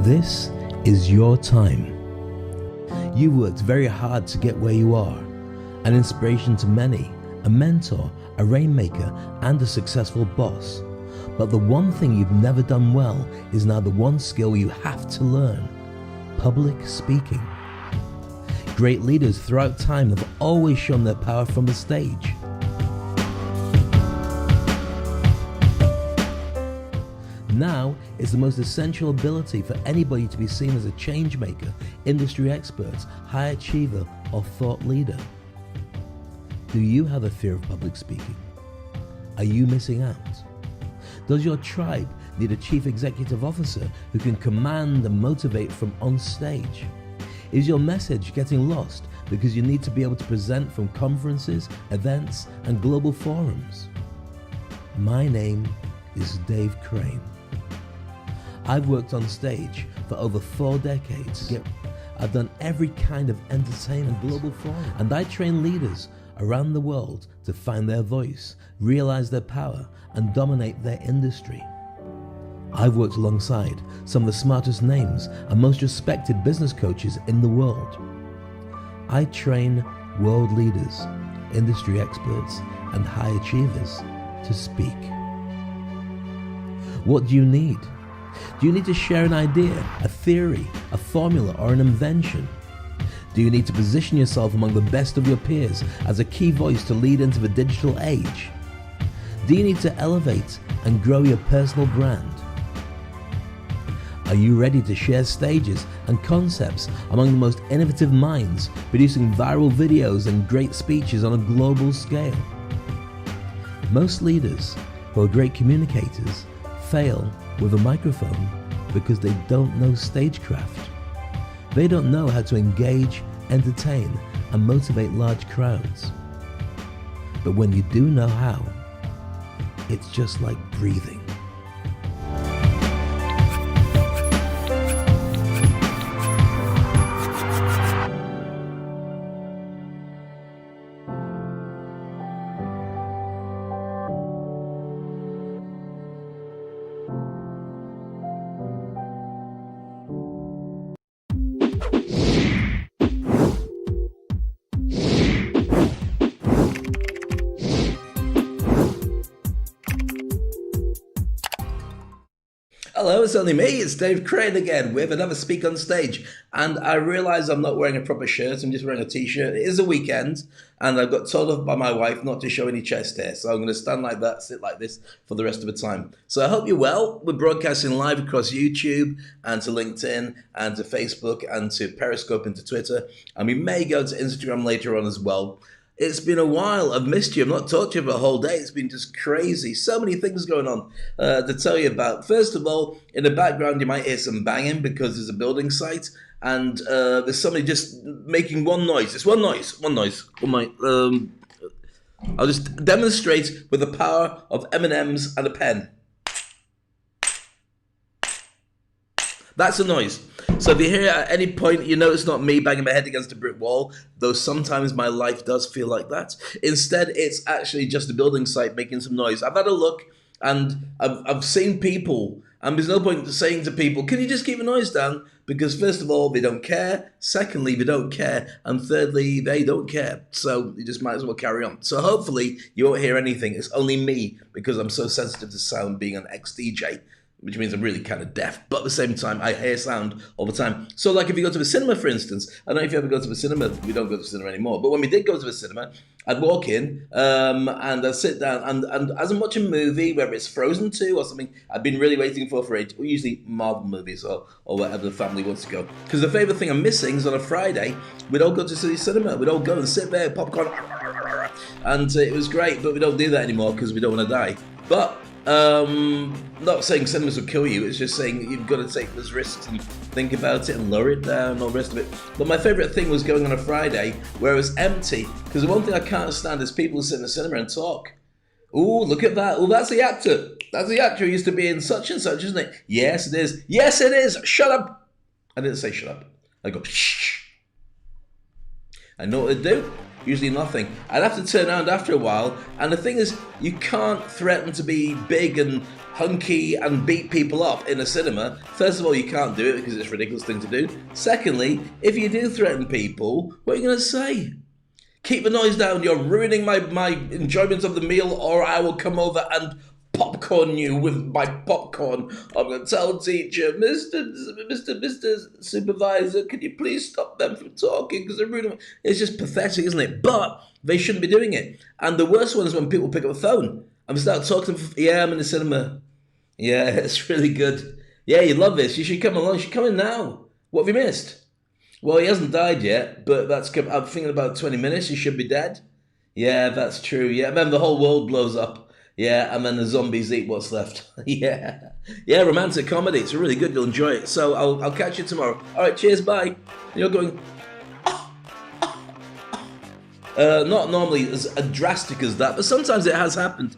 This is your time. You've worked very hard to get where you are, an inspiration to many, a mentor, a rainmaker, and a successful boss. But the one thing you've never done well is now the one skill you have to learn: public speaking. Great leaders throughout time have always shown their power from the stage. Now is the most essential ability for anybody to be seen as a change maker, industry expert, high achiever, or thought leader. Do you have a fear of public speaking? Are you missing out? Does your tribe need a chief executive officer who can command and motivate from on stage? Is your message getting lost because you need to be able to present from conferences, events, and global forums? My name is Dave Crane. I've worked on stage for over 4 decades. I've done every kind of entertainment, global forum, and I train leaders around the world to find their voice, realize their power, and dominate their industry. I've worked alongside some of the smartest names and most respected business coaches in the world. I train world leaders, industry experts, and high achievers to speak. What do you need? Do you need to share an idea, a theory, a formula, or an invention? Do you need to position yourself among the best of your peers as a key voice to lead into the digital age? Do you need to elevate and grow your personal brand? Are you ready to share stages and concepts among the most innovative minds, producing viral videos and great speeches on a global scale? Most leaders who are great communicators fail with a microphone because they don't know stagecraft. They don't know how to engage, entertain, and motivate large crowds. But when you do know how, it's just like breathing. Hello, it's only me, it's Dave Crane again with another Speak on Stage. And I realise I'm not wearing a proper shirt, I'm just wearing a t-shirt. It is a weekend, and I got told off by my wife not to show any chest hair. So I'm going to stand like that, sit like this for the rest of the time. So I hope you're well. We're broadcasting live across YouTube and to LinkedIn and to Facebook and to Periscope and to Twitter. And we may go to Instagram later on as well. It's been a while. I've missed you. I've not talked to you for a whole day. It's been just crazy. So many things going on to tell you about. First of all, in the background, you might hear some banging because there's a building site and there's somebody just making one noise. It's one noise. I'll just demonstrate with the power of M&Ms and a pen. That's a noise. So if you hear at any point, you know it's not me banging my head against a brick wall, though sometimes my life does feel like that. Instead, it's actually just a building site making some noise. I've had a look and I've seen people, and there's no point saying to people, can you just keep the noise down? Because first of all, they don't care. Secondly, they don't care. And thirdly, they don't care. So you just might as well carry on. So hopefully you won't hear anything. It's only me because I'm so sensitive to sound being an ex-DJ. Which means I'm really kind of deaf, but at the same time, I hear sound all the time. So like if you go to the cinema, for instance, I don't know if you ever go to the cinema, we don't go to the cinema anymore, but when we did go to the cinema, I'd walk in and I'd sit down and as I'm watching a movie, whether it's Frozen 2 or something, I've been really waiting for ages, usually Marvel movies or whatever the family wants to go. Because the favourite thing I'm missing is on a Friday, we'd all go to the cinema, we'd all go and sit there, popcorn, and it was great, but we don't do that anymore because we don't want to die. But not saying cinemas will kill you, it's just saying you've got to take those risks and think about it and lower it down and all the rest of it. But my favourite thing was going on a Friday where it was empty, because the one thing I can't stand is people who sit in the cinema and talk. Ooh, look at that. Oh, that's the actor. That's the actor who used to be in such and such, isn't it? Yes, it is. Yes, it is. Shut up. I didn't say shut up. I go, shh. I know what to do. usually nothing. I'd have to turn around after a while, and the thing is, you can't threaten to be big and hunky and beat people up in a cinema. First of all, you can't do it because it's a ridiculous thing to do. Secondly, if you do threaten people, what are you going to say? Keep the noise down, you're ruining my enjoyment of the meal, or I will come over and popcorn you with my popcorn. I'm going to tell teacher, Mr. Supervisor, can you please stop them from talking because they're ruining. It's just pathetic, isn't it? But they shouldn't be doing it. And the worst one is when people pick up the phone and start talking. Yeah, I'm in the cinema. Yeah, it's really good. Yeah, you love this. You should come along. You should come in now. What have you missed? Well, he hasn't died yet, but I'm thinking about 20 minutes. He should be dead. Yeah, that's true. Yeah, and then the whole world blows up. Yeah, and then the zombies eat what's left. Yeah, romantic comedy. It's really good. You'll enjoy it. So I'll catch you tomorrow. All right, cheers, bye. You're going. Not normally as drastic as that, but sometimes it has happened.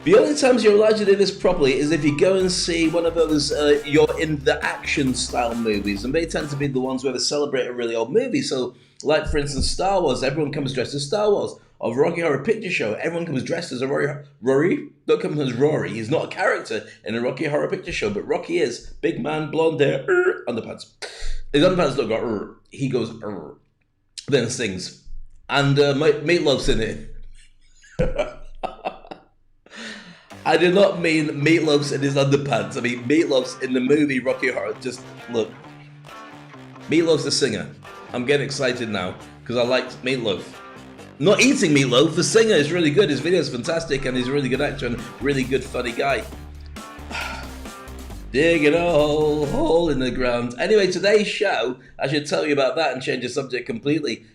The only times you're allowed to do this properly is if you go and see one of those you're in the action style movies, and they tend to be the ones where they celebrate a really old movie. So, like for instance, Star Wars, everyone comes dressed as Star Wars. Or Rocky Horror Picture Show, everyone comes dressed as a Rory. Don't come as Rory. He's not a character in a Rocky Horror Picture Show, but Rocky is big man, blonde hair, underpants. His underpants don't go. He goes. Then sings, and Meatloaf's in it. I do not mean Meatloaf's in his underpants. I mean Meatloaf's in the movie Rocky Horror. Just look. Meatloaf's the singer. I'm getting excited now because I like Meatloaf. Not eating Meatloaf, the singer is really good. His video is fantastic and he's a really good actor and really good funny guy. Digging a hole in the ground. Anyway, today's show, I should tell you about that and change the subject completely.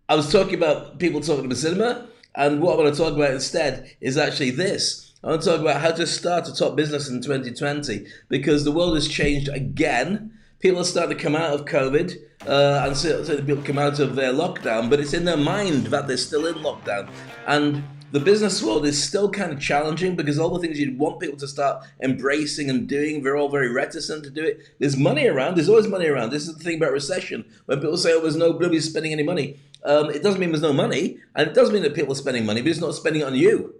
I was talking about people talking to the cinema, and what I want to talk about instead is actually this. I want to talk about how to start a top business in 2020 because the world has changed again. People are starting to come out of COVID and so people come out of their lockdown, but it's in their mind that they're still in lockdown. And the business world is still kind of challenging because all the things you'd want people to start embracing and doing, they're all very reticent to do it. There's money around. There's always money around. This is the thing about recession. When people say, oh, nobody's spending any money, it doesn't mean there's no money. And it does mean that people are spending money, but it's not spending it on you.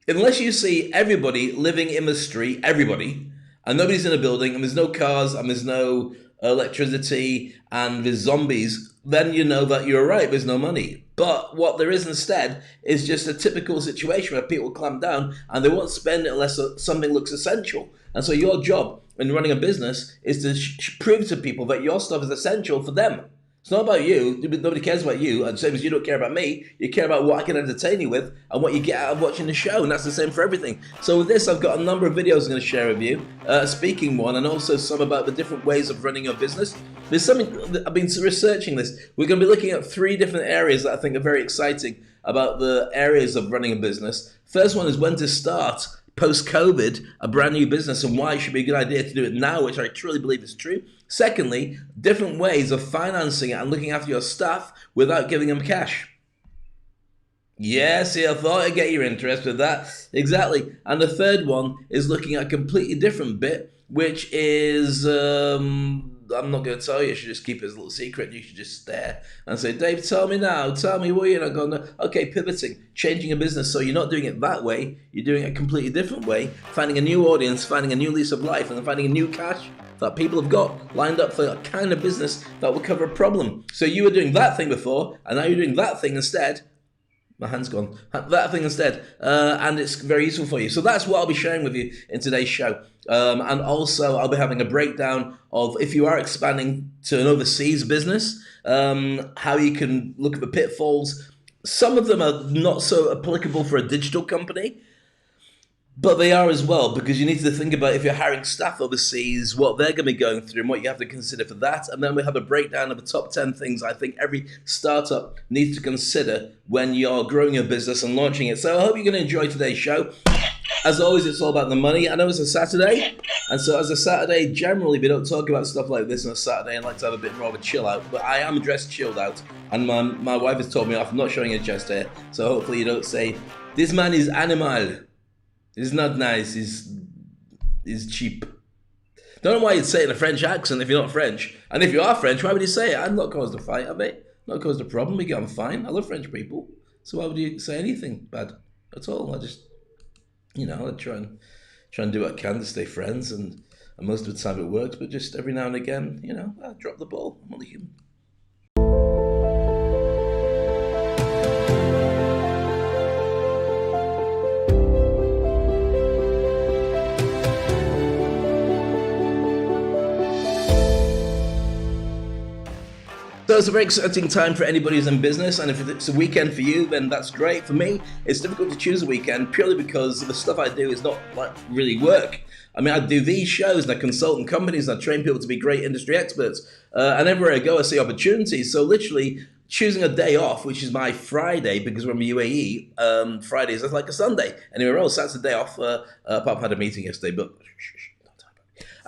Unless you see everybody living in the street, everybody, and nobody's in a building, and there's no cars, and there's no electricity, and there's zombies, then you know that you're right, there's no money. But what there is instead is just a typical situation where people clamp down, and they won't spend it unless something looks essential. And so your job in running a business is to prove to people that your stuff is essential for them. It's not about you. Nobody cares about you. And same as you don't care about me, you care about what I can entertain you with and what you get out of watching the show. And that's the same for everything. So with this, I've got a number of videos I'm going to share with you. A speaking one, and also some about the different ways of running your business. There's something, I've been researching this. We're going to be looking at 3 different areas that I think are very exciting about the areas of running a business. First one is when to start post-COVID a brand new business and why it should be a good idea to do it now, which I truly believe is true. Secondly, different ways of financing it and looking after your staff without giving them cash. Yeah, see, I thought I'd get your interest with that. Exactly. And the third one is looking at a completely different bit, which is, I'm not going to tell you. You should just keep it as a little secret. You should just stare and say, Dave, tell me now. Tell me what you're not going to. Okay, pivoting, changing a business. So you're not doing it that way. You're doing it a completely different way. Finding a new audience, finding a new lease of life, and then finding a new cash that people have got lined up for a kind of business that will cover a problem. So you were doing that thing before, and now you're doing that thing instead. My hand's gone. That thing instead. And it's very useful for you. So that's what I'll be sharing with you in today's show. And also I'll be having a breakdown of if you are expanding to an overseas business, how you can look at the pitfalls. Some of them are not so applicable for a digital company, but they are as well, because you need to think about if you're hiring staff overseas, what they're going to be going through and what you have to consider for that. And then we have a breakdown of the top 10 things I think every startup needs to consider when you're growing your business and launching it. So I hope you're going to enjoy today's show. As always, it's all about the money. I know it's a Saturday, and so as a Saturday, generally we don't talk about stuff like this on a Saturday. I like to have a bit more of a chill out, but I am dressed chilled out, and my wife has told me off. I'm not showing her chest hair, so hopefully you don't say, this man is animal. It's not nice. It's cheap. Don't know why you'd say it in a French accent if you're not French. And if you are French, why would you say it? I'm not caused a fight, have they? not caused a problem. We get on fine. I love French people. So why would you say anything bad at all? I just, I try and do what I can to stay friends, and most of the time it works. But just every now and again, I drop the ball. I'm only human. So it's a very exciting time for anybody who's in business, and if it's a weekend for you, then that's great. For me, it's difficult to choose a weekend purely because the stuff I do is not like really work. I mean, I do these shows and I consult in companies and I train people to be great industry experts. And everywhere I go, I see opportunities. So literally choosing a day off, which is my Friday, because we're in the UAE, Fridays is like a Sunday. Anywhere else, that's a day off. Apart from I had a meeting yesterday, but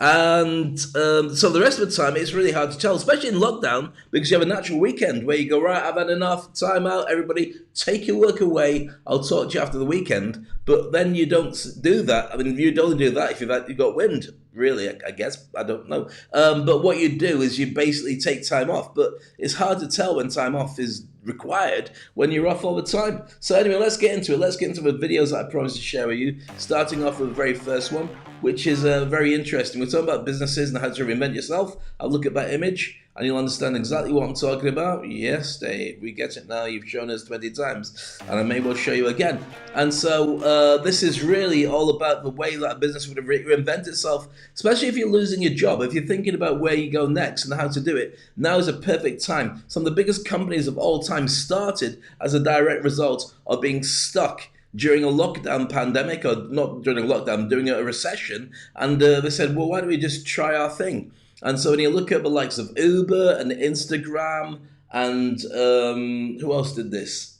and so the rest of the time, it's really hard to tell, especially in lockdown, because you have a natural weekend where you go, right, I've had enough, time out, everybody, take your work away, I'll talk to you after the weekend. But then you don't do that. I mean, you'd only do that if you've got wind, really, I guess. I don't know. But what you do is you basically take time off. But it's hard to tell when time off is required when you're off all the time. So anyway, let's get into it. Let's get into the videos that I promised to share with you, starting off with the very first one, which is very interesting. We're talking about businesses and how to reinvent yourself. I'll look at that image and you'll understand exactly what I'm talking about. Yes, Dave, we get it now. You've shown us 20 times and I may well show you again. And so this is really all about the way that a business would reinvent itself, especially if you're losing your job. If you're thinking about where you go next and how to do it, now is a perfect time. Some of the biggest companies of all time started as a direct result of being stuck during a lockdown pandemic, or not during a lockdown, during a recession. And they said, well, why don't we just try our thing? And so when you look at the likes of Uber and Instagram and who else did this?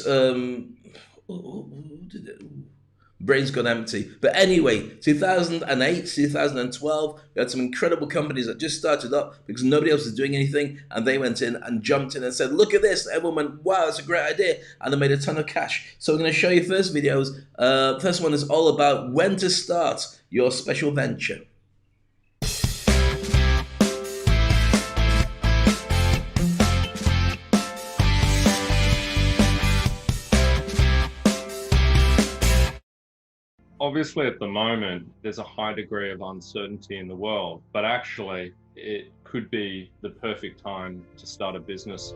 Who did it? Brain's gone empty. But anyway, 2008, 2012, we had some incredible companies that just started up because nobody else was doing anything, and they went in and jumped in and said, look at this. Everyone went, wow, that's a great idea. And they made a ton of cash. So we're going to show you first videos. First one is all about when to start your special venture. Obviously, at the moment, there's a high degree of uncertainty in the world, but actually, it could be the perfect time to start a business.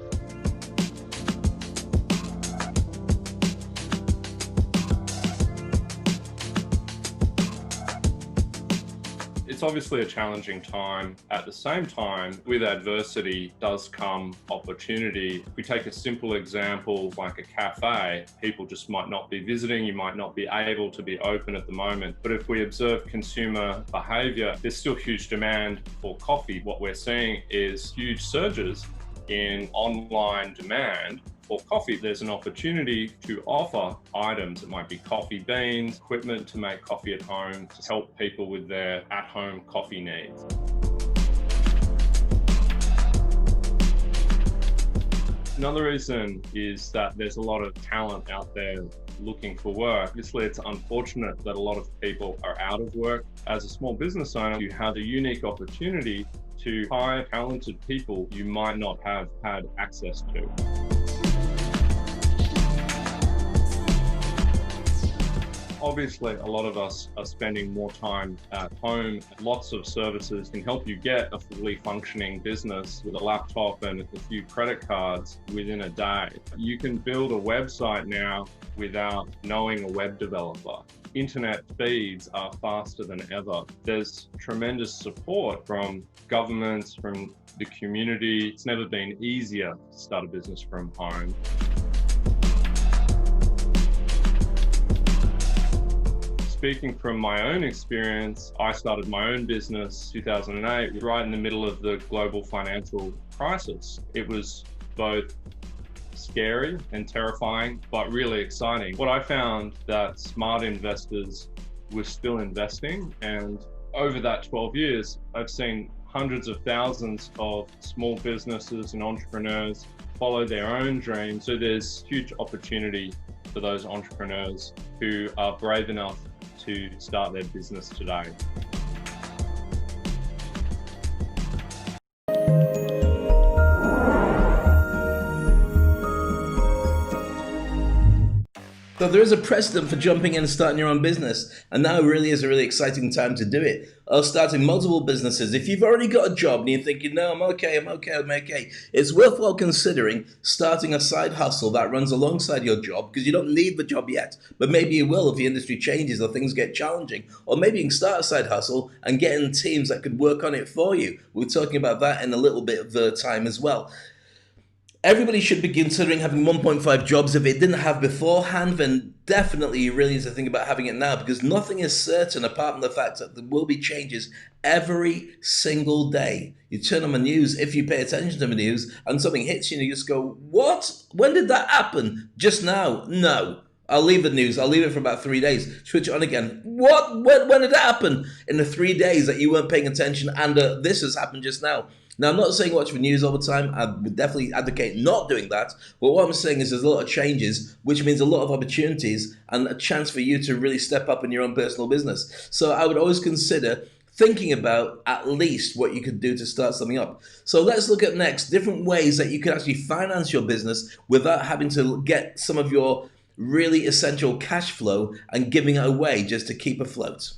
It's obviously a challenging time. At the same time, with adversity does come opportunity. If we take a simple example like a cafe, people just might not be visiting, you might not be able to be open at the moment. But if we observe consumer behavior, there's still huge demand for coffee. What we're seeing is huge surges in online demand for coffee. There's an opportunity to offer items. It might be coffee beans, equipment to make coffee at home, to help people with their at-home coffee needs. Another reason is that there's a lot of talent out there looking for work. Obviously, it's unfortunate that a lot of people are out of work. As a small business owner, you have a unique opportunity to hire talented people you might not have had access to. Obviously, a lot of us are spending more time at home. Lots of services can help you get a fully functioning business with a laptop and a few credit cards within a day. You can build a website now without knowing a web developer. Internet speeds are faster than ever. There's tremendous support from governments, from the community. It's never been easier to start a business from home. Speaking from my own experience, I started my own business 2008, right in the middle of the global financial crisis. It was both scary and terrifying, but really exciting. What I found that smart investors were still investing, and over that 12 years, I've seen hundreds of thousands of small businesses and entrepreneurs follow their own dreams. So there's huge opportunity for those entrepreneurs who are brave enough to start their business today. So there is a precedent for jumping in and starting your own business, and now really is a really exciting time to do it. Or starting multiple businesses. If you've already got a job and you're thinking, no, I'm okay, it's worthwhile considering starting a side hustle that runs alongside your job, because you don't need the job yet, but maybe you will if the industry changes or things get challenging. Or maybe you can start a side hustle and get in teams that could work on it for you. We're talking about that in a little bit of the time as well. Everybody should be considering having 1.5 jobs. If it didn't have beforehand, then definitely you really need to think about having it now, because nothing is certain apart from the fact that there will be changes every single day. You turn on the news, if you pay attention to the news, and something hits you and you just go, what? When did that happen? Just now? No. I'll leave the news. I'll leave it for about 3 days. Switch it on again. What? When did it happen? In the 3 days that you weren't paying attention, and this has happened just now. Now, I'm not saying watch the news all the time. I would definitely advocate not doing that. But what I'm saying is there's a lot of changes, which means a lot of opportunities and a chance for you to really step up in your own personal business. So I would always consider thinking about at least what you could do to start something up. So let's look at next different ways that you can actually finance your business without having to get some of your really essential cash flow and giving it away just to keep afloat.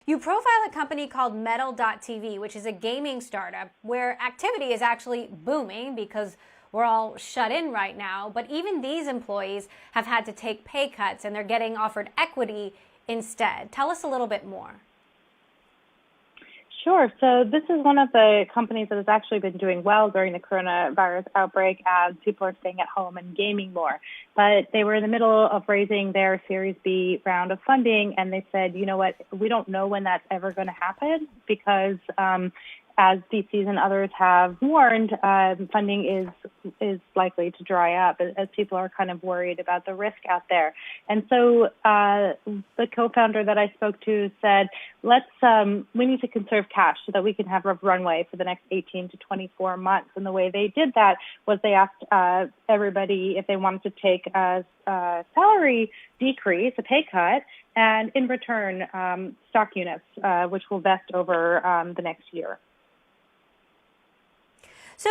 You profile a company called Metal.tv, which is a gaming startup where activity is actually booming because we're all shut in right now. But even these employees have had to take pay cuts and they're getting offered equity instead. Tell us a little bit more. Sure. So this is one of the companies that has actually been doing well during the coronavirus outbreak as people are staying at home and gaming more. But they were in the middle of raising their Series B round of funding, and they said, you know what, we don't know when that's ever going to happen because as VCs and others have warned, funding is likely to dry up as people are kind of worried about the risk out there. And so the co-founder that I spoke to said, we need to conserve cash so that we can have a runway for the next 18 to 24 months. And the way they did that was they asked everybody if they wanted to take a salary decrease, a pay cut, and in return, stock units, which will vest over the next year. So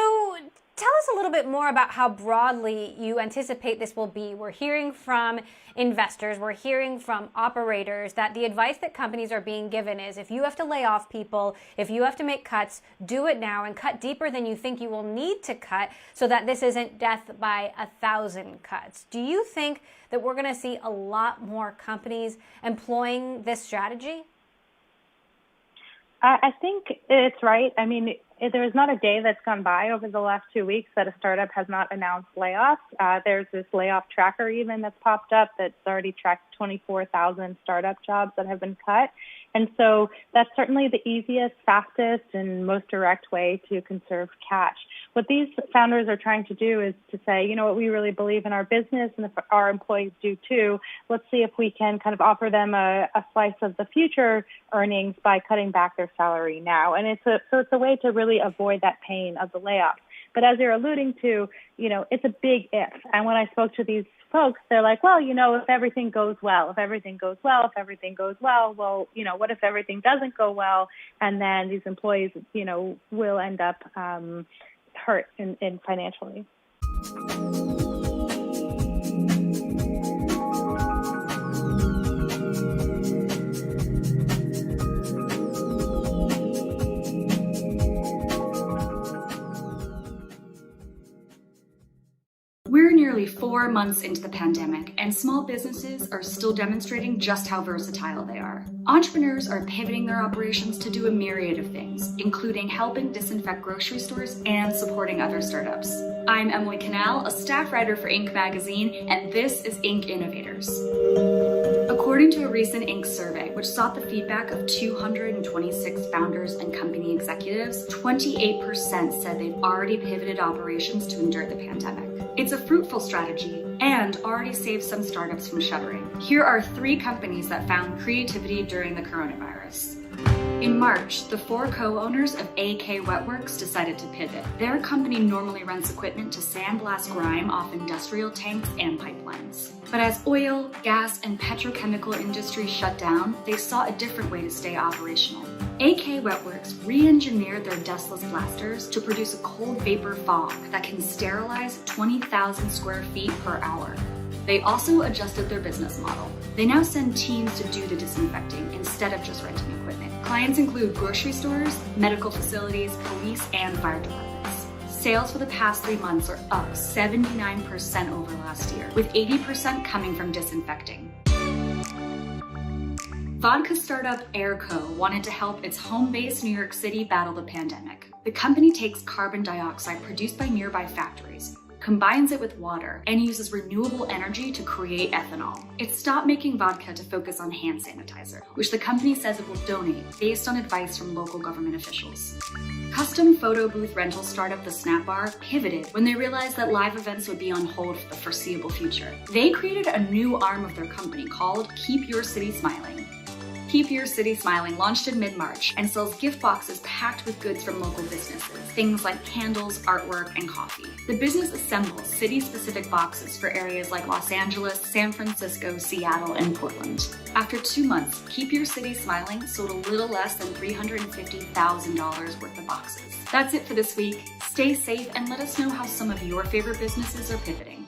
tell us a little bit more about how broadly you anticipate this will be. We're hearing from investors, we're hearing from operators that the advice that companies are being given is if you have to lay off people, if you have to make cuts, do it now and cut deeper than you think you will need to cut so that this isn't death by 1,000 cuts. Do you think that we're going to see a lot more companies employing this strategy? I think it's right. I mean, there is not a day that's gone by over the last 2 weeks that a startup has not announced layoffs. There's this layoff tracker even that's popped up that's already tracked 24,000 startup jobs that have been cut. And so that's certainly the easiest, fastest, and most direct way to conserve cash. What these founders are trying to do is to say, you know what, we really believe in our business and if our employees do too, let's see if we can kind of offer them a slice of the future earnings by cutting back their salary now. And it's a way to really avoid that pain of the layoff. But as you're alluding to, you know, it's a big if. And when I spoke to these folks, they're like, well, you know, if everything goes well, well, you know, what if everything doesn't go well? And then these employees, you know, will end up hurt in financially. We're nearly 4 months into the pandemic, and small businesses are still demonstrating just how versatile they are. Entrepreneurs are pivoting their operations to do a myriad of things, including helping disinfect grocery stores and supporting other startups. I'm Emily Cannell, a staff writer for Inc. magazine, and this is Inc. Innovators. According to a recent Inc. survey, which sought the feedback of 226 founders and company executives, 28% said they've already pivoted operations to endure the pandemic. It's a fruitful strategy and already saved some startups from shuttering. Here are 3 companies that found creativity during the coronavirus. In March, the 4 co-owners of AK Wetworks decided to pivot. Their company normally rents equipment to sandblast grime off industrial tanks and pipelines. But as oil, gas, and petrochemical industries shut down, they saw a different way to stay operational. AK Wetworks re-engineered their dustless blasters to produce a cold vapor fog that can sterilize 20,000 square feet per hour. They also adjusted their business model. They now send teams to do the disinfecting instead of just renting equipment. Clients include grocery stores, medical facilities, police, and fire departments. Sales for the past 3 months are up 79% over last year, with 80% coming from disinfecting. Vodka startup Airco wanted to help its home-based New York City battle the pandemic. The company takes carbon dioxide produced by nearby factories, combines it with water, and uses renewable energy to create ethanol. It stopped making vodka to focus on hand sanitizer, which the company says it will donate based on advice from local government officials. Custom photo booth rental startup The Snap Bar pivoted when they realized that live events would be on hold for the foreseeable future. They created a new arm of their company called Keep Your City Smiling. Keep Your City Smiling launched in mid-March and sells gift boxes packed with goods from local businesses, things like candles, artwork, and coffee. The business assembles city-specific boxes for areas like Los Angeles, San Francisco, Seattle, and Portland. After 2 months, Keep Your City Smiling sold a little less than $350,000 worth of boxes. That's it for this week. Stay safe and let us know how some of your favorite businesses are pivoting.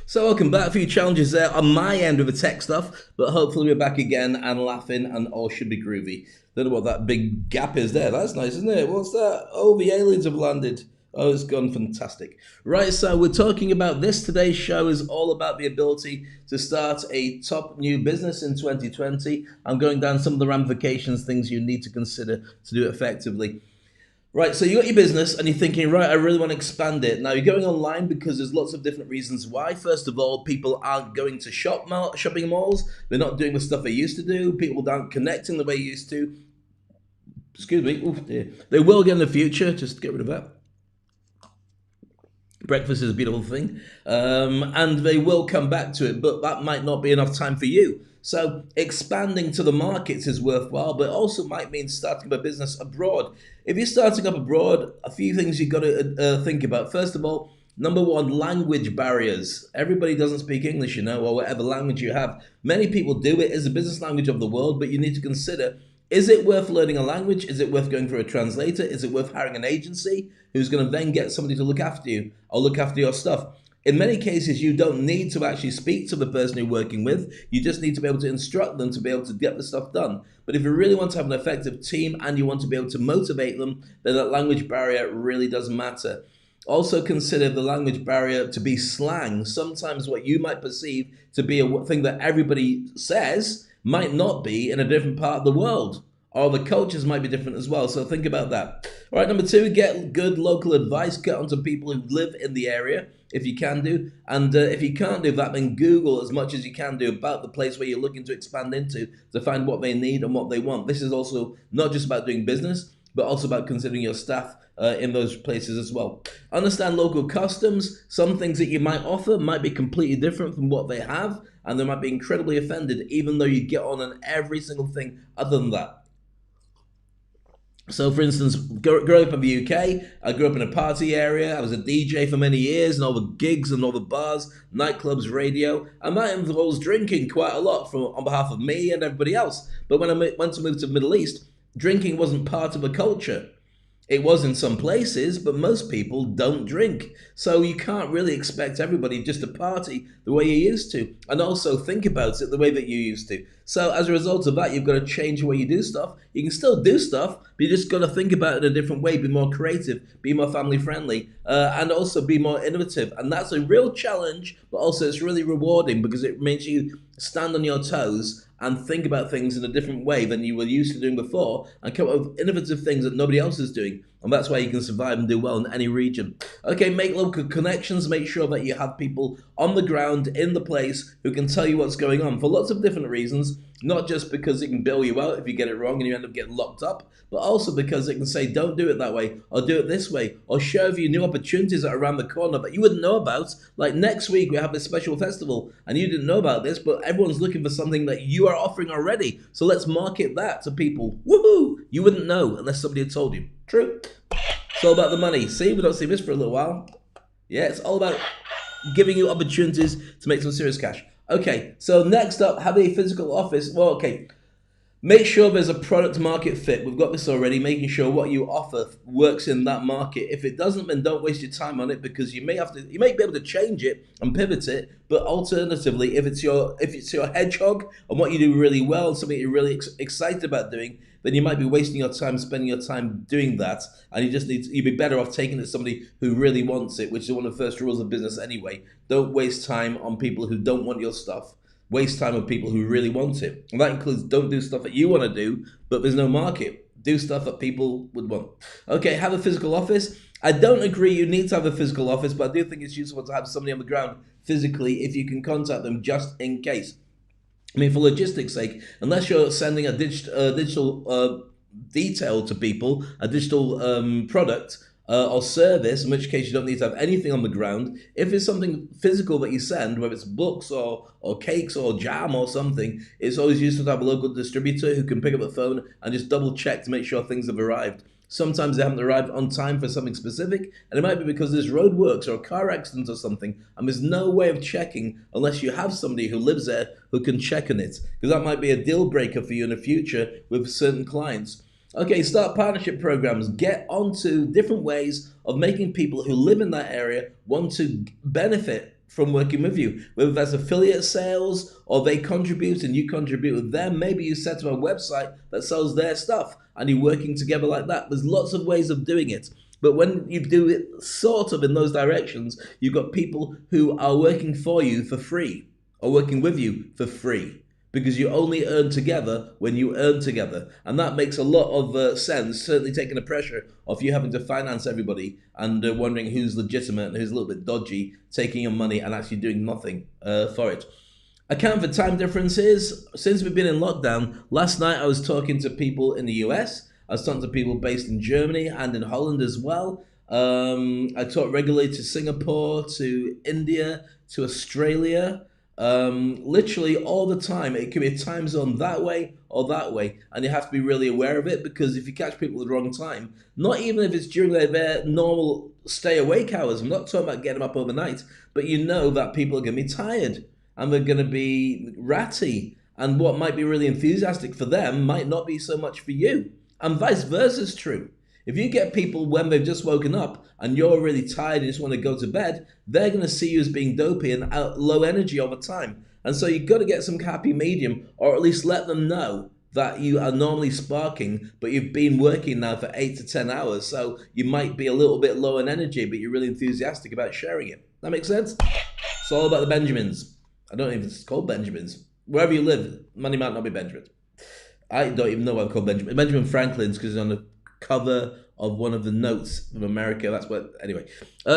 So welcome back. A few challenges there on my end with the tech stuff, but hopefully we're back again and laughing and all should be groovy. Don't know what that big gap is there. That's nice, isn't it? What's that? Oh, the aliens have landed. Oh, it's gone fantastic. Right, so we're talking about this. Today's show is all about the ability to start a top new business in 2020. I'm going down some of the ramifications, things you need to consider to do it effectively. Right, so you got your business and you're thinking, right, I really want to expand it. Now you're going online because there's lots of different reasons why. First of all, people aren't going to shopping malls. They're not doing the stuff they used to do. People aren't connecting the way they used to. Excuse me. Oof, dear. They will again in the future. Just get rid of that. Breakfast is a beautiful thing. And they will come back to it, but that might not be enough time for you. So expanding to the markets is worthwhile, but also might mean starting a business abroad. If you're starting up abroad, a few things you've got to think about. First of all, number one, language barriers. Everybody doesn't speak English, you know, or whatever language you have. Many people do. It is a business language of the world, but you need to consider, is it worth learning a language? Is it worth going for a translator? Is it worth hiring an agency who's going to then get somebody to look after you or look after your stuff? In many cases, you don't need to actually speak to the person you're working with. You just need to be able to instruct them to be able to get the stuff done. But if you really want to have an effective team and you want to be able to motivate them, then that language barrier really does matter. Also consider the language barrier to be slang. Sometimes what you might perceive to be a thing that everybody says might not be in a different part of the world. Or the cultures might be different as well, so think about that. All right, number two, get good local advice. Get onto people who live in the area, if you can do. And if you can't do that, then Google as much as you can do about the place where you're looking to expand into to find what they need and what they want. This is also not just about doing business, but also about considering your staff in those places as well. Understand local customs. Some things that you might offer might be completely different from what they have, and they might be incredibly offended, even though you get on every single thing other than that. So, for instance, growing up in the UK, I grew up in a party area. I was a DJ for many years, and all the gigs and all the bars, nightclubs, radio. And that involves drinking quite a lot on behalf of me and everybody else. But when I went to move to the Middle East, drinking wasn't part of the culture. It was in some places, but most people don't drink. So you can't really expect everybody just to party the way you used to. And also think about it the way that you used to. So as a result of that, you've got to change the way you do stuff. You can still do stuff, but you just got to think about it in a different way, be more creative, be more family friendly, and also be more innovative. And that's a real challenge, but also it's really rewarding because it makes you stand on your toes and think about things in a different way than you were used to doing before and come up with innovative things that nobody else is doing. And that's why you can survive and do well in any region. Okay, make local connections. Make sure that you have people on the ground in the place who can tell you what's going on for lots of different reasons. Not just because it can bail you out if you get it wrong and you end up getting locked up, but also because it can say, don't do it that way, or do it this way, or share with you new opportunities that are around the corner that you wouldn't know about. Like next week, we have this special festival, and you didn't know about this, but everyone's looking for something that you are offering already. So let's market that to people. Woohoo! You wouldn't know unless somebody had told you. True. It's all about the money. See, we don't see this for a little while. Yeah, it's all about giving you opportunities to make some serious cash. Okay, so next up, have a physical office. Well, okay, make sure there's a product market fit. We've got this already, making sure what you offer works in that market. If it doesn't, then don't waste your time on it, because you may be able to change it and pivot it. But alternatively, if it's your hedgehog and what you do really well, something you're really excited about doing, then you might be wasting your time, spending your time doing that, and you'd be better off taking it to somebody who really wants it, which is one of the first rules of business anyway. Don't waste time on people who don't want your stuff. Waste time on people who really want it. And that includes, don't do stuff that you want to do, but there's no market. Do stuff that people would want. Okay, have a physical office. I don't agree you need to have a physical office, but I do think it's useful to have somebody on the ground physically if you can contact them just in case. I mean, for logistics' sake, unless you're sending a digital detail to people, a digital product or service, in which case you don't need to have anything on the ground. If it's something physical that you send, whether it's books or cakes or jam or something, it's always useful to have a local distributor who can pick up the phone and just double check to make sure things have arrived. Sometimes they haven't arrived on time for something specific, and it might be because there's roadworks or a car accident or something, and there's no way of checking unless you have somebody who lives there who can check on it, because that might be a deal breaker for you in the future with certain clients. Okay, start partnership programs. Get onto different ways of making people who live in that area want to benefit from working with you, whether that's affiliate sales or they contribute and you contribute with them. Maybe you set up a website that sells their stuff and you're working together like that. There's lots of ways of doing it. But when you do it sort of in those directions, you've got people who are working for you for free or working with you for free, because you only earn together when you earn together. And that makes a lot of sense, certainly taking the pressure off you having to finance everybody and wondering who's legitimate and who's a little bit dodgy, taking your money and actually doing nothing for it. Account for time differences. Since we've been in lockdown, last night I was talking to people in the US. I was talking to people based in Germany and in Holland as well. I talk regularly to Singapore, to India, to Australia. Literally all the time. It could be a time zone that way or that way, and you have to be really aware of it, because if you catch people at the wrong time, not even if it's during their normal stay awake hours, I'm not talking about getting them up overnight, but you know that people are going to be tired and they're going to be ratty, and what might be really enthusiastic for them might not be so much for you, and vice versa is true. If you get people when they've just woken up and you're really tired and just want to go to bed, they're going to see you as being dopey and low energy all the time. And so you've got to get some happy medium, or at least let them know that you are normally sparking, but you've been working now for 8 to 10 hours. So you might be a little bit low in energy, but you're really enthusiastic about sharing it. That makes sense? It's all about the Benjamins. I don't know if it's called Benjamins. Wherever you live, money might not be Benjamins. I don't even know why I'm called Benjamin. Benjamin Franklin's because it's on the cover of one of the notes from America. That's what, anyway.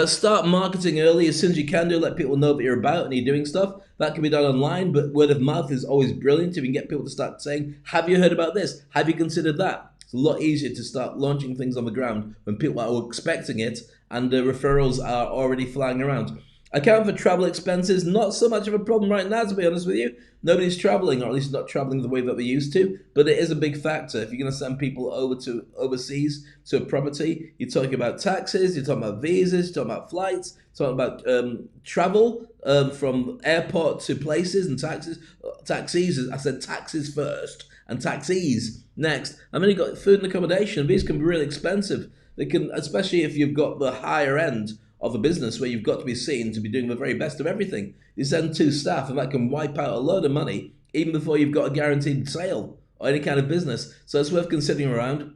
Start marketing early as soon as you can do. Let people know that you're about and you're doing stuff. That can be done online, but word of mouth is always brilliant. If you can get people to start saying, have you heard about this? Have you considered that? It's a lot easier to start launching things on the ground when people are expecting it and referrals are already flying around. Account for travel expenses, not so much of a problem right now, to be honest with you. Nobody's traveling, or at least not traveling the way that they used to, but it is a big factor. If you're going to send people over to overseas to a property, you're talking about taxes, you're talking about visas, you're talking about flights, you're talking about travel from airport to places, and taxis, I said taxes first, and taxis next. And then you've got food and accommodation. These can be really expensive. They can, especially if you've got the higher end of a business where you've got to be seen to be doing the very best of everything. You send 2 staff and that can wipe out a load of money even before you've got a guaranteed sale or any kind of business. So it's worth considering around.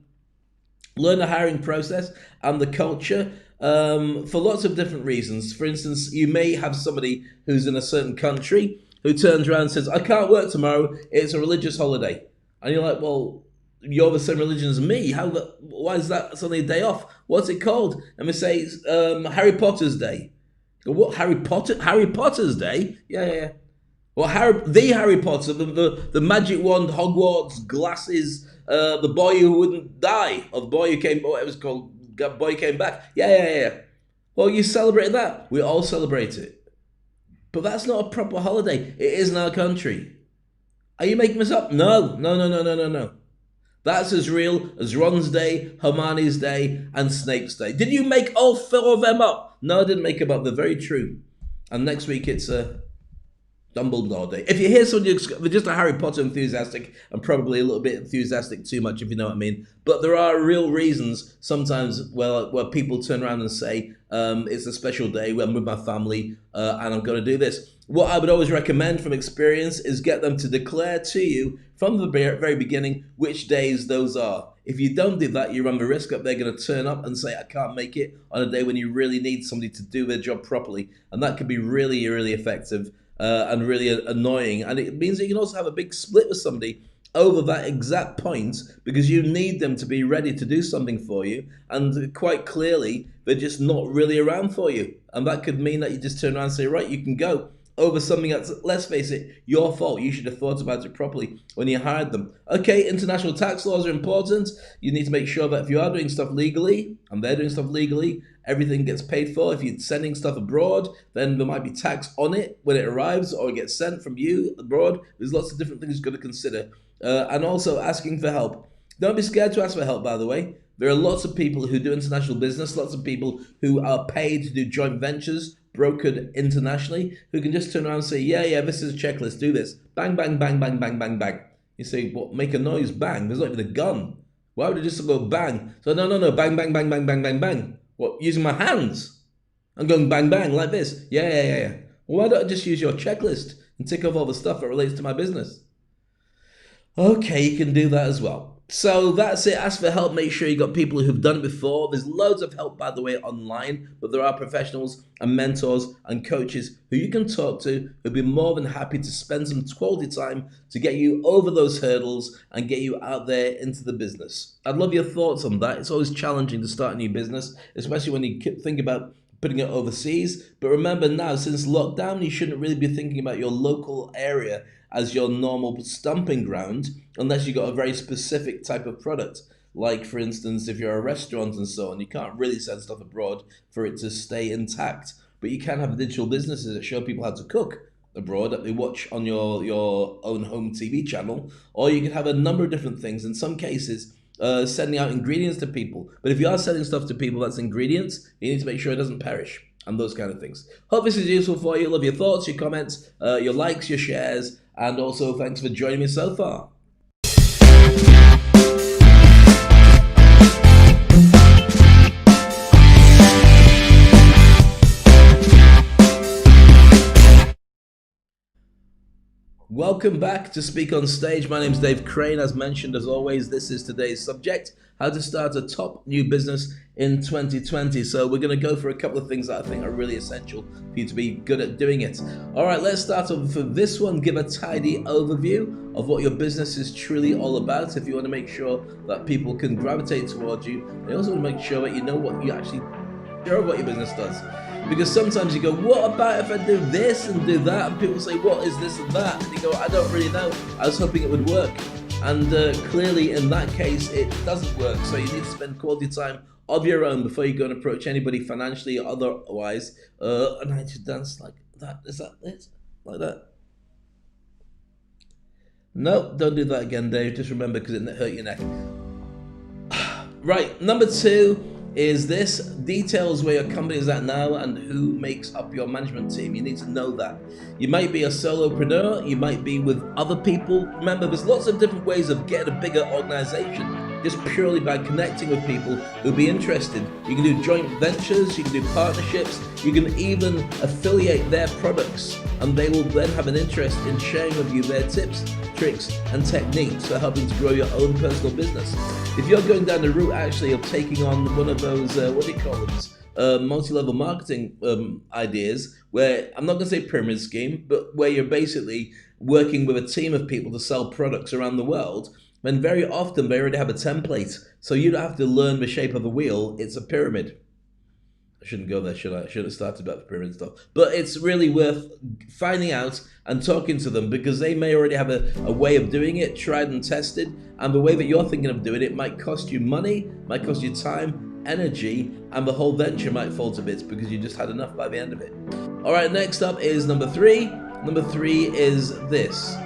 Learn the hiring process and the culture for lots of different reasons. For instance, you may have somebody who's in a certain country who turns around and says, I can't work tomorrow, it's a religious holiday. And you're like, well, you're the same religion as me. Why is that suddenly a day off? What's it called? And we say Harry Potter's Day. What, Harry Potter? Harry Potter's Day? Yeah. Well, Harry Potter, the magic wand, Hogwarts, glasses, the boy who wouldn't die, or the boy who came, what it was called, boy who came back. Yeah. Well, you celebrate that. We all celebrate it. But that's not a proper holiday. It is in our country. Are you making this up? No. That's as real as Ron's Day, Hermione's Day, and Snape's Day. Did you make all 4 of them up? No, I didn't make them up. They're very true. And next week it's Dumbledore Day. If you hear someone who's just a Harry Potter enthusiastic, and probably a little bit enthusiastic too much, if you know what I mean. But there are real reasons sometimes where people turn around and say, it's a special day when I'm with my family and I'm going to do this. What I would always recommend from experience is get them to declare to you from the very beginning which days those are. If you don't do that, you run the risk that they're going to turn up and say, I can't make it on a day when you really need somebody to do their job properly. And that can be really, really effective and really annoying. And it means that you can also have a big split with somebody over that exact point because you need them to be ready to do something for you. And quite clearly, they're just not really around for you. And that could mean that you just turn around and say, right, you can go. Over something that's, let's face it, your fault. You should have thought about it properly when you hired them. Okay, international tax laws are important. You need to make sure that if you are doing stuff legally, and they're doing stuff legally, everything gets paid for. If you're sending stuff abroad, then there might be tax on it when it arrives or it gets sent from you abroad. There's lots of different things you've got to consider. And also asking for help. Don't be scared to ask for help, by the way. There are lots of people who do international business, lots of people who are paid to do joint ventures, brokered internationally, who can just turn around and say, yeah, this is a checklist, do this. Bang, bang, bang, bang, bang, bang, bang. You say, what, make a noise, bang. There's not even a gun. Why would it just go bang? So no, bang, bang, bang, bang, bang, bang, bang. What, using my hands? I'm going bang, bang, like this. Yeah. Well, why don't I just use your checklist and tick off all the stuff that relates to my business? Okay, you can do that as well. So that's it. Ask for help. Make sure you got people who've done it before. There's loads of help, by the way, online, but there are professionals and mentors and coaches who you can talk to who'd be more than happy to spend some quality time to get you over those hurdles and get you out there into the business. I'd love your thoughts on that. It's always challenging to start a new business, especially when you think about putting it overseas. But remember now, since lockdown, you shouldn't really be thinking about your local area as your normal stomping ground, unless you've got a very specific type of product. Like, for instance, if you're a restaurant and so on, you can't really send stuff abroad for it to stay intact. But you can have digital businesses that show people how to cook abroad that they watch on your own home TV channel. Or you can have a number of different things. In some cases, sending out ingredients to people. But if you are sending stuff to people that's ingredients, you need to make sure it doesn't perish. And those kind of things. Hope this is useful for you. Love your thoughts, your comments, your likes, your shares, and also thanks for joining me so far. Welcome back to Speak on Stage. My name is Dave Crane. As mentioned, as always, this is today's subject, how to start a top new business in 2020. So we're going to go for a couple of things that I think are really essential for you to be good at doing it. All right, let's start off for this one. Give a tidy overview of what your business is truly all about. If you want to make sure that people can gravitate towards you, and you also want to make sure that you know what you actually sure what your business does. Because sometimes you go, what about if I do this and do that? And people say, what is this and that? And you go, I don't really know. I was hoping it would work. And clearly in that case, it doesn't work. So you need to spend quality time of your own before you go and approach anybody financially or otherwise. And I should dance like that. Is that it? Like that? No, don't do that again, Dave. Just remember, because it hurt your neck. Right, number 2 is this. Details where your company is at now and who makes up your management team. You need to know that. You might be a solopreneur, you might be with other people. Remember, there's lots of different ways of getting a bigger organization, just purely by connecting with people who'll be interested. You can do joint ventures, you can do partnerships, you can even affiliate their products, and they will then have an interest in sharing with you their tips, tricks, and techniques for helping to grow your own personal business. If you're going down the route actually of taking on one of those, what do you call them, multi-level marketing ideas, where I'm not going to say pyramid scheme, but where you're basically working with a team of people to sell products around the world, when very often they already have a template. So you don't have to learn the shape of the wheel. It's a pyramid. I shouldn't go there, should I? I should have started about the pyramid stuff. But it's really worth finding out and talking to them, because they may already have a way of doing it, tried and tested, and the way that you're thinking of doing it might cost you money, might cost you time, energy, and the whole venture might fall to bits because you just had enough by the end of it. All right, next up is number 3. Number 3 is this.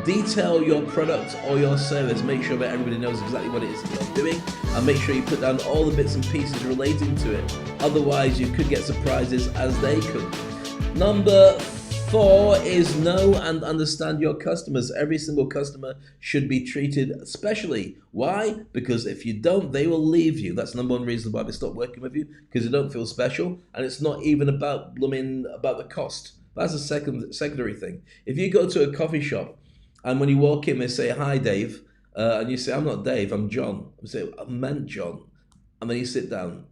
Detail your product or your service. Make sure that everybody knows exactly what it is that you're doing, and make sure you put down all the bits and pieces relating to it. Otherwise, you could get surprises as they could. Number 4 is know and understand your customers. Every single customer should be treated specially. Why? Because if you don't, they will leave you. That's number 1 reason why they stop working with you, because they don't feel special, and it's not even about the cost. That's a secondary thing. If you go to a coffee shop and when you walk in, they say, "Hi, Dave," and you say, "I'm not Dave, I'm John." I say, "I meant John," and then you sit down.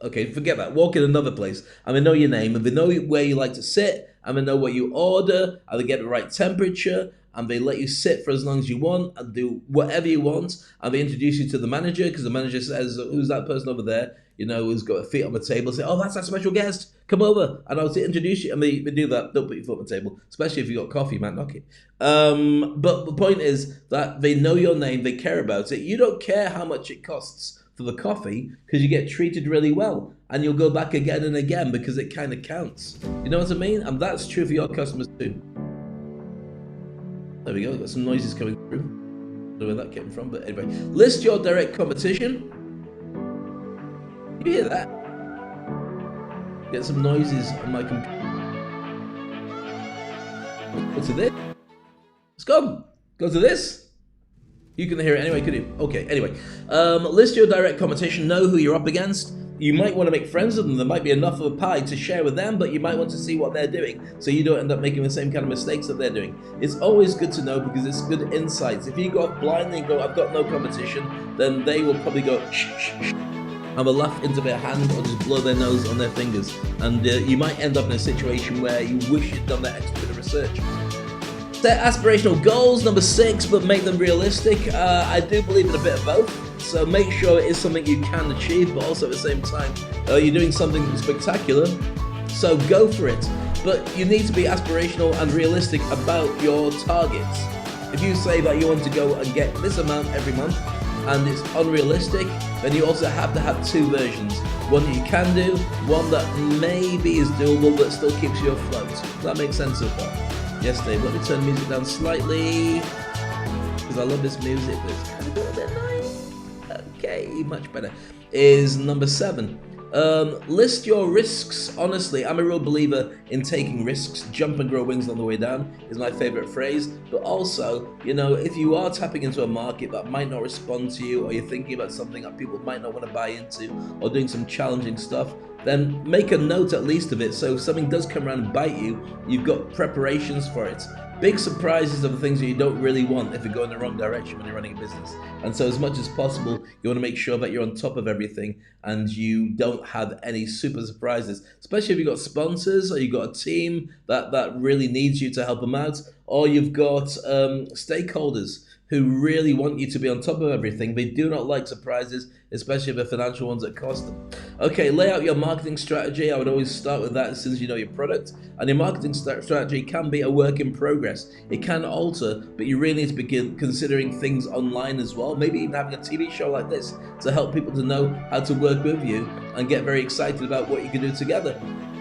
Okay, forget that. Walk in another place, and they know your name, and they know where you like to sit, and they know what you order, and they get the right temperature, and they let you sit for as long as you want and do whatever you want, and they introduce you to the manager, because the manager says, "Who's that person over there, you know, who's got a feet on the table?" Say, "Oh, that's our special guest. Come over, and I'll introduce you." And they do that. Don't put your foot on the table, especially if you got coffee, you might knock it. But the point is that they know your name, they care about it. You don't care how much it costs for the coffee, because you get treated really well, and you'll go back again and again because it kind of counts. You know what I mean? And that's true for your customers too. There we go. Got some noises coming through. I don't know where that came from, but anyway. List your direct competition. You hear that? Get some noises on my computer. Go to this. Let's go. Go to this. You can hear it anyway, could you? Okay, anyway. List your direct competition. Know who you're up against. You might want to make friends with them. There might be enough of a pie to share with them, but you might want to see what they're doing so you don't end up making the same kind of mistakes that they're doing. It's always good to know, because it's good insights. If you go off blindly and go, "I've got no competition," then they will probably go, "Shh, shh, shh," and will laugh into their hand or just blow their nose on their fingers. And you might end up in a situation where you wish you'd done that extra bit of research. Set aspirational goals, number 6, but make them realistic. I do believe in a bit of both. So make sure it is something you can achieve, but also at the same time, you're doing something spectacular. So go for it. But you need to be aspirational and realistic about your targets. If you say that you want to go and get this amount every month, and it's unrealistic, then you also have to have 2 versions. One that you can do, one that maybe is doable but still keeps you afloat. Does that make sense so far? Yes, Dave. Let me turn the music down slightly, because I love this music, but it's kind of a little bit annoying. Okay, much better. Is number 7. List your risks honestly. I'm a real believer in taking risks. Jump and grow wings on the way down is my favorite phrase. But also, you know, if you are tapping into a market that might not respond to you, or you're thinking about something that people might not want to buy into, or doing some challenging stuff, then make a note at least of it, so if something does come around and bite you, you've got preparations for it. Big surprises are the things that you don't really want if you go in the wrong direction when you're running a business. And so as much as possible, you want to make sure that you're on top of everything and you don't have any super surprises, especially if you've got sponsors or you've got a team that really needs you to help them out, or you've got stakeholders who really want you to be on top of everything. They do not like surprises, especially the financial ones that cost them. Okay, lay out your marketing strategy. I would always start with that as soon as you know your product. And your marketing strategy can be a work in progress. It can alter, but you really need to begin considering things online as well. Maybe even having a TV show like this to help people to know how to work with you and get very excited about what you can do together.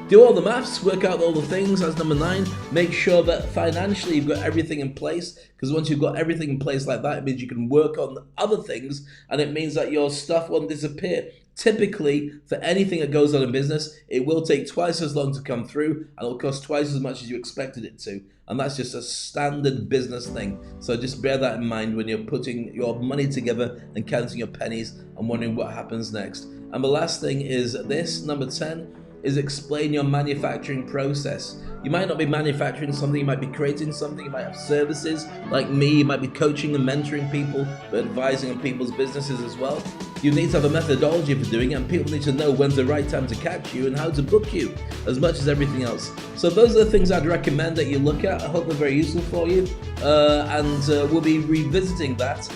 Do all the maths, work out all the things. That's number 9. Make sure that financially you've got everything in place, because once you've got everything in place like that, it means you can work on other things, and it means that your stuff won't disappear. Typically, for anything that goes on in business, it will take twice as long to come through, and it'll cost twice as much as you expected it to. And that's just a standard business thing. So just bear that in mind when you're putting your money together and counting your pennies and wondering what happens next. And the last thing is this, number 10, is explain your manufacturing process. You might not be manufacturing something, you might be creating something, you might have services. Like me, you might be coaching and mentoring people, but advising on people's businesses as well. You need to have a methodology for doing it, and people need to know when's the right time to catch you and how to book you, as much as everything else. So those are the things I'd recommend that you look at. I hope they're very useful for you, and we'll be revisiting that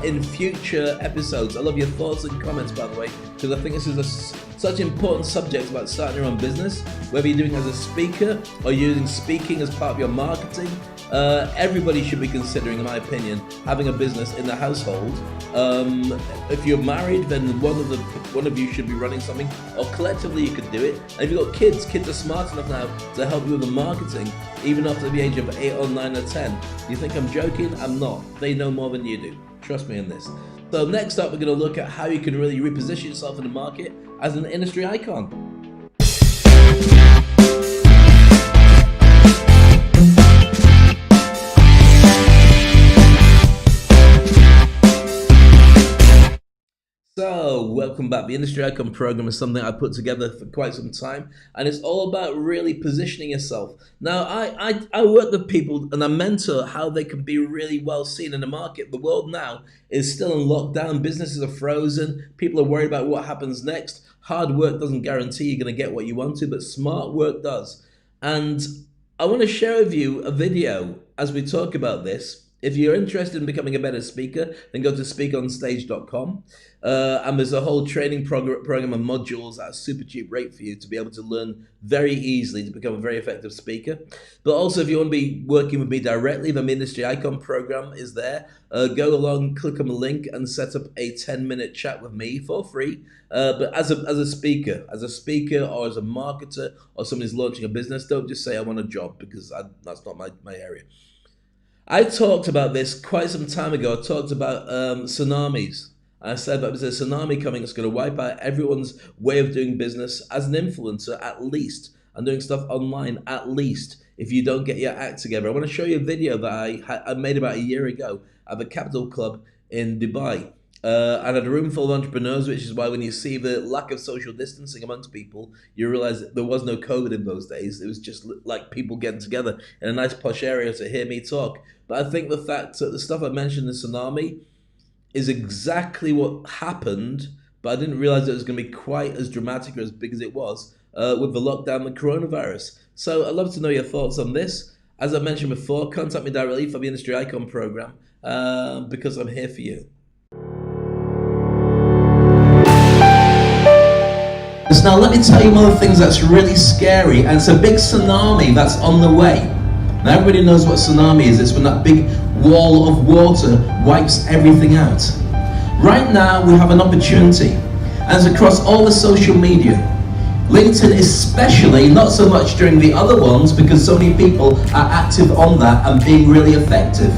in future episodes. I love your thoughts and comments, by the way, because I think this is such an important subject about starting your own business, whether you're doing it as a speaker or you're using speaking as part of your marketing. Everybody should be considering, in my opinion, having a business in the household. If you're married, then one of you should be running something, or collectively you could do it. And if you've got kids are smart enough now to help you with the marketing, even after the age of 8 or 9 or 10. You think I'm joking? I'm not. They know more than you do. Trust me in this. So next up, we're going to look at how you can really reposition yourself in the market as an industry icon. So, welcome back. The Industry Icon program is something I put together for quite some time, and it's all about really positioning yourself. Now, I work with people and I mentor how they can be really well seen in the market. The world now is still in lockdown. Businesses are frozen. People are worried about what happens next. Hard work doesn't guarantee you're going to get what you want to, but smart work does. And I want to share with you a video as we talk about this. If you're interested in becoming a better speaker, then go to SpeakOnstage.com. And there's a whole training program and modules at a super cheap rate for you to be able to learn very easily to become a very effective speaker. But also, if you want to be working with me directly, the Industry Icon program is there. Go along, click on the link, and set up a 10-minute chat with me for free. But as a speaker or as a marketer or somebody who's launching a business, don't just say I want a job, because that's not my area. I talked about this quite some time ago. I talked about tsunamis. I said that there's a tsunami coming that's going to wipe out everyone's way of doing business as an influencer, at least, and doing stuff online, at least, if you don't get your act together. I want to show you a video that I made about a year ago at the Capital Club in Dubai. I had a room full of entrepreneurs, which is why when you see the lack of social distancing amongst people, you realize that there was no COVID in those days. It was just like people getting together in a nice posh area to hear me talk. But I think the fact that the stuff I mentioned in tsunami is exactly what happened, but I didn't realize it was going to be quite as dramatic or as big as it was with the lockdown and coronavirus. So I'd love to know your thoughts on this. As I mentioned before, contact me directly for the Industry Icon program because I'm here for you. So now let me tell you one of the things that's really scary, and it's a big tsunami that's on the way. Now everybody knows what tsunami is. It's when that big wall of water wipes everything out. Right now we have an opportunity, and it's across all the social media. LinkedIn especially, not so much during the other ones because so many people are active on that and being really effective.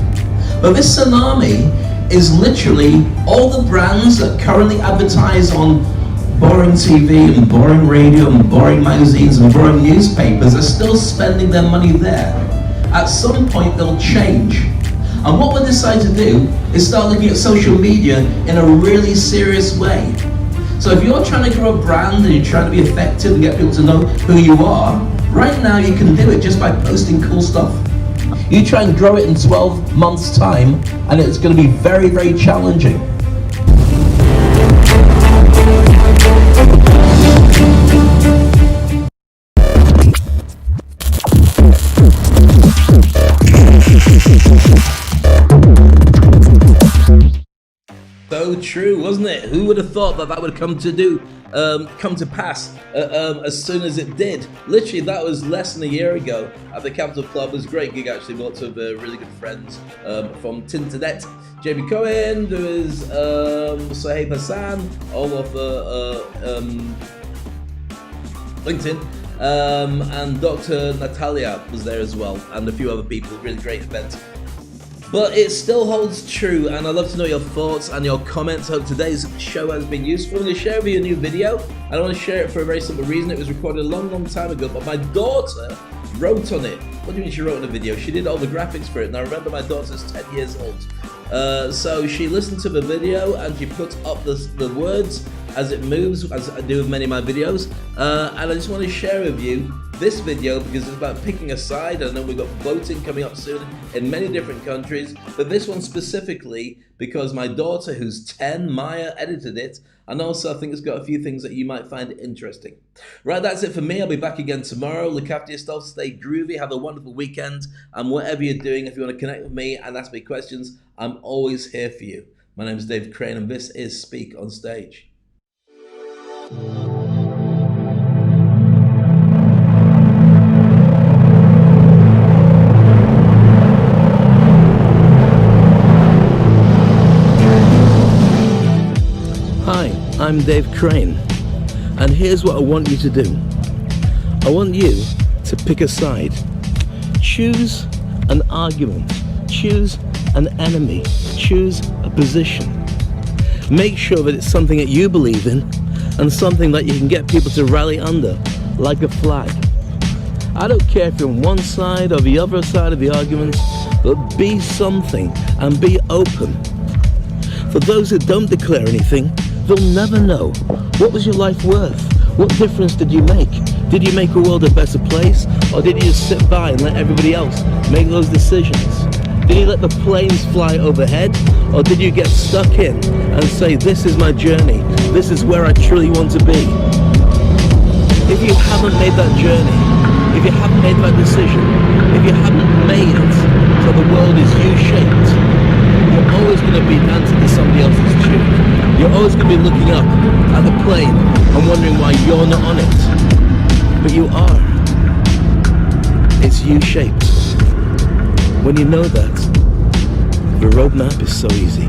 But this tsunami is literally all the brands that currently advertise on boring TV and boring radio and boring magazines and boring newspapers are still spending their money there. At some point they'll change. And what we'll decide to do is start looking at social media in a really serious way. So if you're trying to grow a brand and you're trying to be effective and get people to know who you are, right now you can do it just by posting cool stuff. You try and grow it in 12 months' time and it's going to be very, very challenging. So true, wasn't it? Who would have thought that would come to pass as soon as it did? Literally, that was less than a year ago at the Capital Club. It was a great gig, actually. Lots of really good friends from Tinternet. JB Cohen, there was Sahib Hassan, all of LinkedIn, and Dr. Natalia was there as well, and a few other people. Really great event. But it still holds true, and I'd love to know your thoughts and your comments. I hope today's show has been useful. I'm going to share with you a new video. I don't want to share it for a very simple reason. It was recorded a long time ago, but my daughter wrote on it. What do you mean she wrote in the video? She did all the graphics for it. Now remember, my daughter's 10 years old. So she listened to the video and she put up the words as it moves, as I do with many of my videos. And I just want to share with you this video because it's about picking a side. I know we've got voting coming up soon in many different countries, but this one specifically because my daughter, who's 10, Maya, edited it, and also I think it's got a few things that you might find interesting. Right, that's it for me. I'll be back again tomorrow. Look after yourself, stay groovy, have a wonderful weekend, and whatever you're doing, if you want to connect with me and ask me questions, I'm always here for you. My name is Dave Crane, and this is Speak on Stage. Hi, I'm Dave Crane, and here's what I want you to do. I want you to pick a side. Choose an argument, choose an enemy, choose a position. Make sure that it's something that you believe in and something that you can get people to rally under, like a flag. I don't care if you're on one side or the other side of the argument, but be something and be open. For those that don't declare anything, they'll never know. What was your life worth? What difference did you make? Did you make the world a better place? Or did you just sit by and let everybody else make those decisions? Did you let the planes fly overhead? Or did you get stuck in and say, this is my journey, this is where I truly want to be? If you haven't made that journey, if you haven't made that decision, if you haven't made it so the world is U-shaped, you're always going to be dancing to somebody else's tune. You're always going to be looking up at the plane and wondering why you're not on it. But you are. It's U-shaped. When you know that, your roadmap is so easy.